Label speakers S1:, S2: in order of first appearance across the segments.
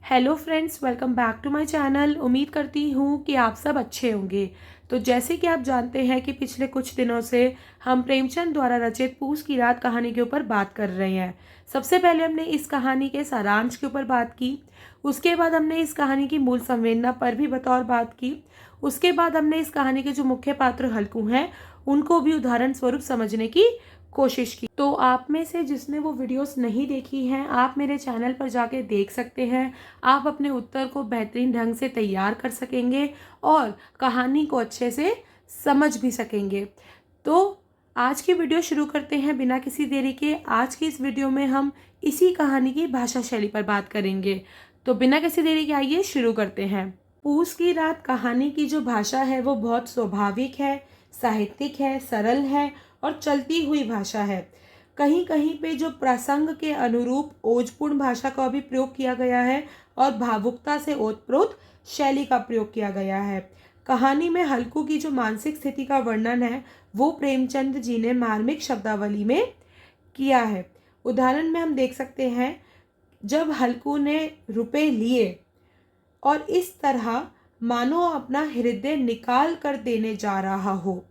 S1: Hello friends, welcome back to my channel. उम्मीद करती हूँ कि आप सब अच्छे होंगे। तो जैसे कि आप जानते हैं कि पिछले कुछ दिनों से हम प्रेमचंद द्वारा रचित पूस की रात कहानी के ऊपर बात कर रहे हैं। सबसे पहले हमने इस कहानी के सारांश के ऊपर बात की, उसके बाद हमने इस कहानी की मूल संवेदना पर भी बतौर बात की, उसके बाद हमने इस कहानी के जो मुख्य पात्र हल्कू हैं उनको भी उदाहरण स्वरूप समझने की कोशिश की। तो आप में से जिसने वो वीडियोस नहीं देखी हैं, आप मेरे चैनल पर जाके देख सकते हैं। आप अपने उत्तर को बेहतरीन ढंग से तैयार कर सकेंगे और कहानी को अच्छे से समझ भी सकेंगे। तो आज की वीडियो शुरू करते हैं बिना किसी देरी के। आज की इस वीडियो में हम इसी कहानी की भाषा शैली पर बात करेंगे। तो बिना किसी देरी के आइए शुरू करते हैं। पूस की रात कहानी की जो भाषा है वो बहुत स्वाभाविक है, साहित्यिक है, सरल है और चलती हुई भाषा है। कहीं कहीं पे जो प्रसंग के अनुरूप ओजपूर्ण भाषा का भी प्रयोग किया गया है और भावुकता से ओतप्रोत शैली का प्रयोग किया गया है। कहानी में हल्कू की जो मानसिक स्थिति का वर्णन है वो प्रेमचंद जी ने मार्मिक शब्दावली में किया है। उदाहरण में हम देख सकते हैं, जब हल्कू ने रुपए लिए और इस तरह मानो अपना हृदय निकाल कर देने जा रहा हो।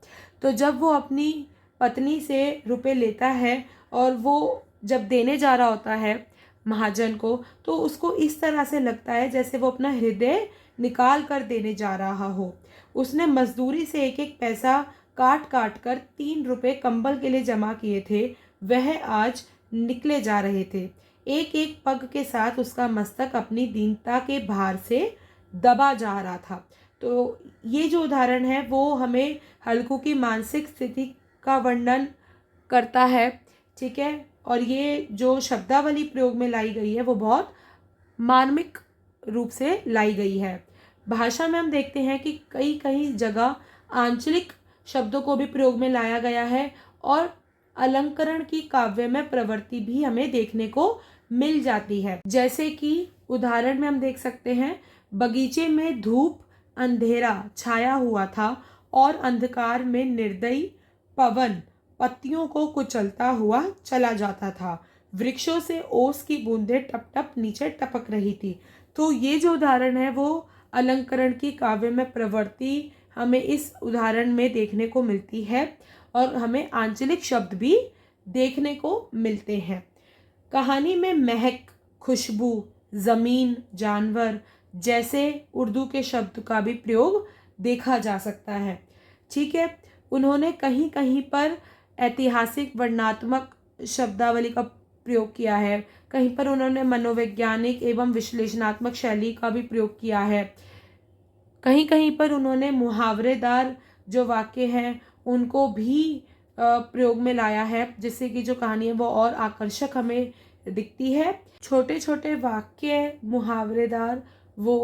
S1: तो जब वो अपनी पत्नी से रुपए लेता है और वो जब देने जा रहा होता है महाजन को, तो उसको इस तरह से लगता है जैसे वो अपना हृदय निकाल कर देने जा रहा हो। उसने मजदूरी से एक एक पैसा काट काट कर 3 रुपए कंबल के लिए जमा किए थे, वह आज निकले जा रहे थे। एक एक पग के साथ उसका मस्तक अपनी दीनता के भार से दबा जा रहा था। तो ये जो उदाहरण है वो हमें हल्कू की मानसिक स्थिति का वर्णन करता है, ठीक है। और ये जो शब्दावली प्रयोग में लाई गई है वो बहुत मार्मिक रूप से लाई गई है। भाषा में हम देखते हैं कि कई कई जगह आंचलिक शब्दों को भी प्रयोग में लाया गया है और अलंकरण की काव्य में प्रवृत्ति भी हमें देखने को मिल जाती है। जैसे कि उदाहरण में हम देख सकते हैं, बगीचे में धूप अंधेरा छाया हुआ था और अंधकार में निर्दयी पवन पत्तियों को कुचलता हुआ चला जाता था। वृक्षों से ओस की बूंदें टप टप नीचे टपक रही थी। तो ये जो उदाहरण है वो अलंकरण की काव्य में प्रवृत्ति हमें इस उदाहरण में देखने को मिलती है और हमें आंचलिक शब्द भी देखने को मिलते हैं। कहानी में महक, खुशबू, जमीन, जानवर जैसे उर्दू के शब्द का भी प्रयोग देखा जा सकता है, ठीक है। उन्होंने कहीं कहीं पर ऐतिहासिक वर्णनात्मक शब्दावली का प्रयोग किया है, कहीं पर उन्होंने मनोवैज्ञानिक एवं विश्लेषणात्मक शैली का भी प्रयोग किया है, कहीं कहीं पर उन्होंने मुहावरेदार जो वाक्य हैं उनको भी प्रयोग में लाया है, जिससे कि जो कहानी है वो और आकर्षक हमें दिखती है। छोटे छोटे वाक्य मुहावरेदार वो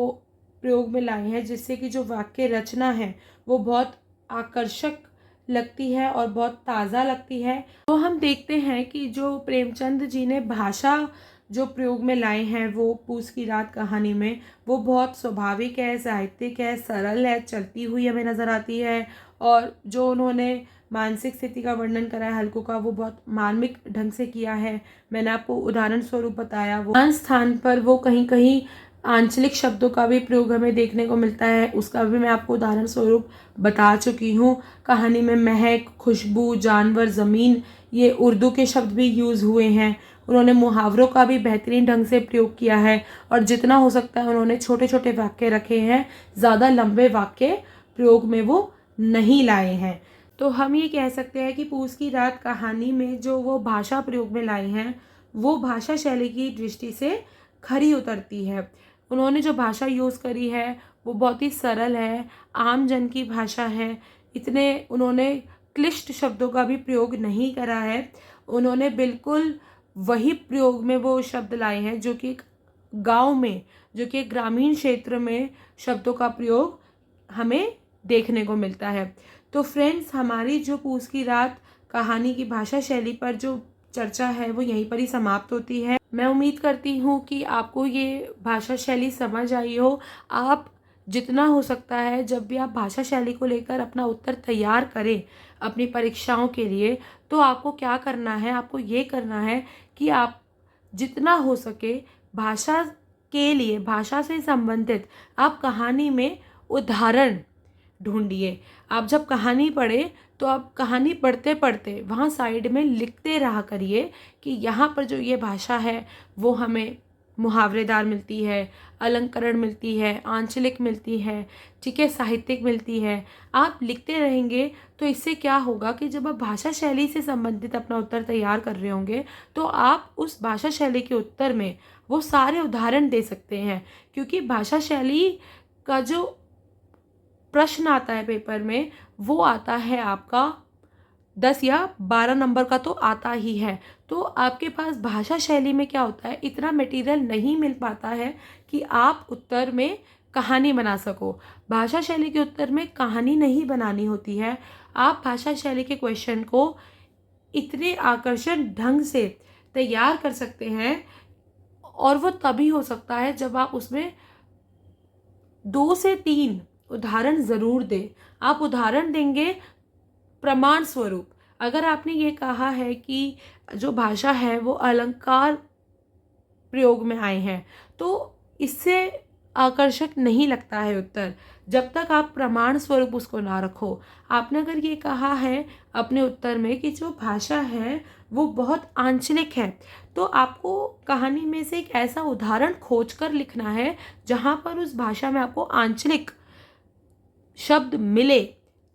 S1: प्रयोग में लाए हैं, जिससे कि जो वाक्य रचना है वो बहुत आकर्षक लगती है और बहुत ताज़ा लगती है। तो हम देखते हैं कि जो प्रेमचंद जी ने भाषा जो प्रयोग में लाए हैं वो पूस की रात कहानी में वो बहुत स्वाभाविक है, साहित्यिक है, सरल है, चलती हुई हमें नज़र आती है। और जो उन्होंने मानसिक स्थिति का वर्णन करा है हल्कू का, वो बहुत मार्मिक ढंग से किया है। मैंने आपको उदाहरण स्वरूप बताया, वो स्थान पर वो कहीं कहीं आंचलिक शब्दों का भी प्रयोग हमें देखने को मिलता है, उसका भी मैं आपको उदाहरण स्वरूप बता चुकी हूँ। कहानी में महक, खुशबू, जानवर, ज़मीन ये उर्दू के शब्द भी यूज़ हुए हैं। उन्होंने मुहावरों का भी बेहतरीन ढंग से प्रयोग किया है और जितना हो सकता है उन्होंने छोटे छोटे वाक्य रखे हैं, ज़्यादा लंबे वाक्य प्रयोग में वो नहीं लाए हैं। तो हम ये कह सकते हैं कि पूस की रात कहानी में जो वो भाषा प्रयोग में लाई हैं वो भाषा शैली की दृष्टि से खरी उतरती है। उन्होंने जो भाषा यूज़ करी है वो बहुत ही सरल है, आम जन की भाषा है। इतने उन्होंने क्लिष्ट शब्दों का भी प्रयोग नहीं करा है। उन्होंने बिल्कुल वही प्रयोग में वो शब्द लाए हैं जो कि गांव में, जो कि ग्रामीण क्षेत्र में शब्दों का प्रयोग हमें देखने को मिलता है। तो फ्रेंड्स, हमारी जो पूस की रात कहानी की भाषा शैली पर जो चर्चा है वो यहीं पर ही समाप्त होती है। मैं उम्मीद करती हूँ कि आपको ये भाषा शैली समझ आई हो। आप जितना हो सकता है जब भी आप भाषा शैली को लेकर अपना उत्तर तैयार करें अपनी परीक्षाओं के लिए, तो आपको क्या करना है, आपको ये करना है कि आप जितना हो सके भाषा के लिए भाषा से संबंधित आप कहानी में उदाहरण ढूंढिए। आप जब कहानी पढ़े तो आप कहानी पढ़ते पढ़ते वहाँ साइड में लिखते रहा करिए कि यहाँ पर जो ये भाषा है वो हमें मुहावरेदार मिलती है, अलंकरण मिलती है, आंचलिक मिलती है, ठीक है, साहित्यिक मिलती है। आप लिखते रहेंगे तो इससे क्या होगा कि जब आप भाषा शैली से संबंधित अपना उत्तर तैयार कर रहे होंगे तो आप उस भाषा शैली के उत्तर में वो सारे उदाहरण दे सकते हैं। क्योंकि भाषा शैली का जो प्रश्न आता है पेपर में वो आता है आपका 10 या 12 नंबर का तो आता ही है। तो आपके पास भाषा शैली में क्या होता है, इतना मटेरियल नहीं मिल पाता है कि आप उत्तर में कहानी बना सको। भाषा शैली के उत्तर में कहानी नहीं बनानी होती है। आप भाषा शैली के क्वेश्चन को इतने आकर्षक ढंग से तैयार कर सकते हैं और वो तभी हो सकता है जब आप उसमें 2 से 3 उदाहरण ज़रूर दें। आप उदाहरण देंगे प्रमाण स्वरूप। अगर आपने ये कहा है कि जो भाषा है वो अलंकार प्रयोग में आए हैं तो इससे आकर्षक नहीं लगता है उत्तर, जब तक आप प्रमाण स्वरूप उसको ना रखो। आपने अगर ये कहा है अपने उत्तर में कि जो भाषा है वो बहुत आंचलिक है तो आपको कहानी में से एक ऐसा उदाहरण खोजकर लिखना है जहाँ पर उस भाषा में आपको आंचलिक शब्द मिले,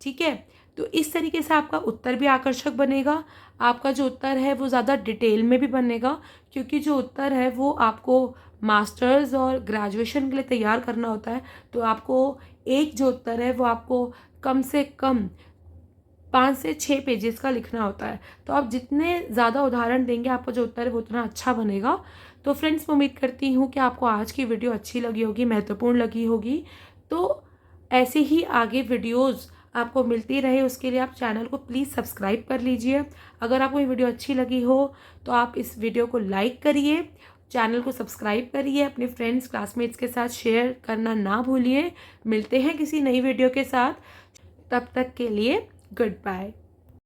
S1: ठीक है। तो इस तरीके से आपका उत्तर भी आकर्षक बनेगा। आपका जो उत्तर है वो ज़्यादा डिटेल में भी बनेगा क्योंकि जो उत्तर है वो आपको मास्टर्स और ग्रेजुएशन के लिए तैयार करना होता है। तो आपको एक जो उत्तर है वो आपको कम से कम 5 से 6 पेजेस का लिखना होता है। तो आप जितने ज़्यादा उदाहरण देंगे आपका जो उत्तर है वो उतना अच्छा बनेगा। तो फ्रेंड्स, मैं उम्मीद करती हूँ कि आपको आज की वीडियो अच्छी लगी होगी, महत्वपूर्ण लगी होगी। तो ऐसे ही आगे वीडियोज़ आपको मिलती रहे उसके लिए आप चैनल को प्लीज़ सब्सक्राइब कर लीजिए। अगर आपको ये वीडियो अच्छी लगी हो तो आप इस वीडियो को लाइक करिए, चैनल को सब्सक्राइब करिए, अपने फ्रेंड्स क्लासमेट्स के साथ शेयर करना ना भूलिए। मिलते हैं किसी नई वीडियो के साथ, तब तक के लिए गुड बाय।